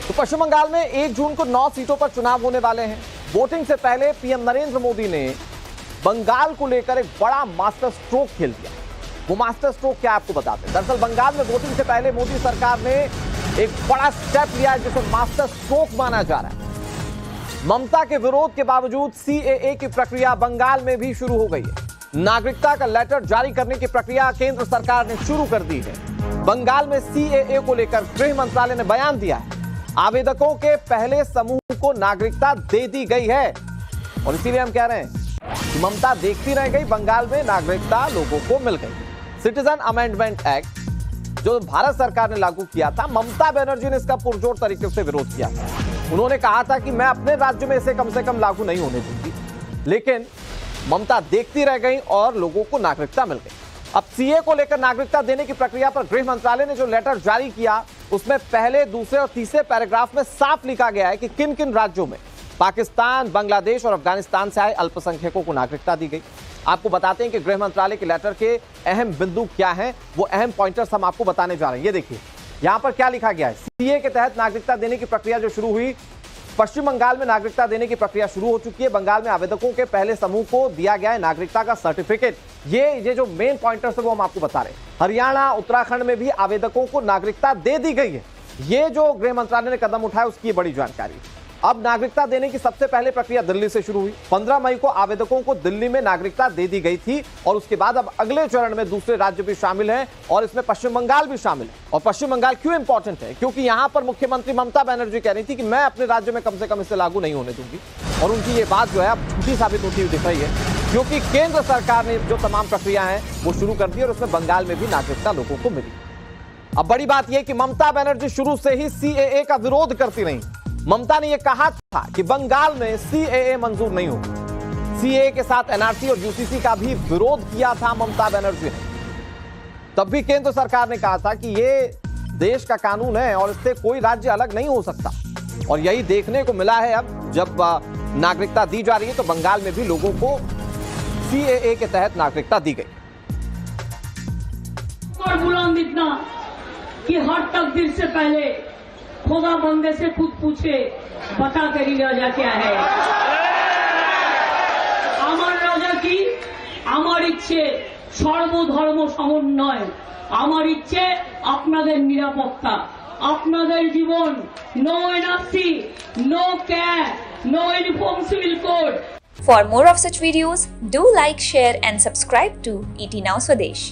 तो पश्चिम बंगाल में 1 जून को 9 सीटों पर चुनाव होने वाले हैं। वोटिंग से पहले पीएम नरेंद्र मोदी ने बंगाल को लेकर एक बड़ा मास्टर स्ट्रोक खेल दिया। वो मास्टर स्ट्रोक क्या आपको बताते हैं। दरअसल बंगाल में वोटिंग से पहले मोदी सरकार ने एक बड़ा स्टेप लिया है जिसे मास्टर स्ट्रोक माना जा रहा है। ममता के विरोध के बावजूद सीएए की प्रक्रिया बंगाल में भी शुरू हो गई है। नागरिकता का लेटर जारी करने की प्रक्रिया केंद्र सरकार ने शुरू कर दी है। बंगाल में सीएए को लेकर गृह मंत्रालय ने बयान दिया है। आवेदकों के पहले समूह को नागरिकता दे दी गई है और इसीलिए हम कह रहे हैं कि ममता देखती रह गई, बंगाल में नागरिकता लोगों को मिल गई। सिटीजन अमेंडमेंट एक्ट जो भारत सरकार ने लागू किया था, ममता बनर्जी ने इसका पुरजोर तरीके से विरोध किया था। उन्होंने कहा था कि मैं अपने राज्य में इसे कम से कम लागू नहीं होने दूंगी, लेकिन ममता देखती रह गई और लोगों को नागरिकता मिल गई। अब सीए को लेकर नागरिकता देने की प्रक्रिया पर गृह मंत्रालय ने जो लेटर जारी किया, उसमें पहले, दूसरे और तीसरे पैराग्राफ में साफ लिखा गया है कि किन किन राज्यों में पाकिस्तान, बांग्लादेश और अफगानिस्तान से आए अल्पसंख्यकों को नागरिकता दी गई। आपको बताते हैं कि गृह मंत्रालय के लेटर के अहम बिंदु क्या हैं, वो अहम पॉइंटर्स हम आपको बताने जा रहे हैं। ये देखिए यहां पर क्या लिखा गया है। सीए के तहत नागरिकता देने की प्रक्रिया जो शुरू हुई, पश्चिम बंगाल में नागरिकता देने की प्रक्रिया शुरू हो चुकी है। बंगाल में आवेदकों के पहले समूह को दिया गया है नागरिकता का सर्टिफिकेट। ये जो मेन पॉइंटर्स है वो हम आपको बता रहे हैं। हरियाणा, उत्तराखंड में भी आवेदकों को नागरिकता दे दी गई है। ये जो गृह मंत्रालय ने कदम उठाया उसकी बड़ी जानकारी। अब नागरिकता देने की सबसे पहले प्रक्रिया दिल्ली से शुरू हुई। 15 मई को आवेदकों को दिल्ली में नागरिकता दे दी गई थी और उसके बाद अब अगले चरण में दूसरे राज्य भी शामिल हैं और इसमें पश्चिम बंगाल भी शामिल है। और पश्चिम बंगाल क्यों इंपॉर्टेंट है? क्योंकि यहां पर मुख्यमंत्री ममता बनर्जी कह रही थी कि मैं अपने राज्य में कम से कम इसे लागू नहीं होने दूंगी, और उनकी ये बात जो है अब झूठी साबित होती हुई दिख रही है, क्योंकि केंद्र सरकार ने जो तमाम प्रक्रिया है वो शुरू कर दी और उसमें बंगाल में भी नागरिकता लोगों को मिली। अब बड़ी बात यह कि ममता बनर्जी शुरू से ही सीएए का विरोध करती रही। ममता ने यह कहा था कि बंगाल में सीएए मंजूर नहीं होगा। सीएए के साथ एनआरसी और यूसीसी का भी विरोध किया था ममता बनर्जी ने। तब भी केंद्र सरकार ने कहा था कि यह देश का कानून है और इससे कोई राज्य अलग नहीं हो सकता। और यही देखने को मिला है अब जब नागरिकता दी जा रही है तो बंगाल में भी लोगों को सीएए के तहत नागरिकता दी गई। और बुलंद इतना कि हर तकदीर से पहले खुदा बंदे से खुद पूछे, बता तेरी राजा क्या है। আমার রাজা কি? আমার ইচ্ছে সর্বধর্ম সমন্বয়, আমার ইচ্ছে আপনাদের নিরাপত্তা, আপনাদের জীবন, no NRC, no cash, no uniform civil code. For more of such videos, do like, share and subscribe to ET Now Swadesh.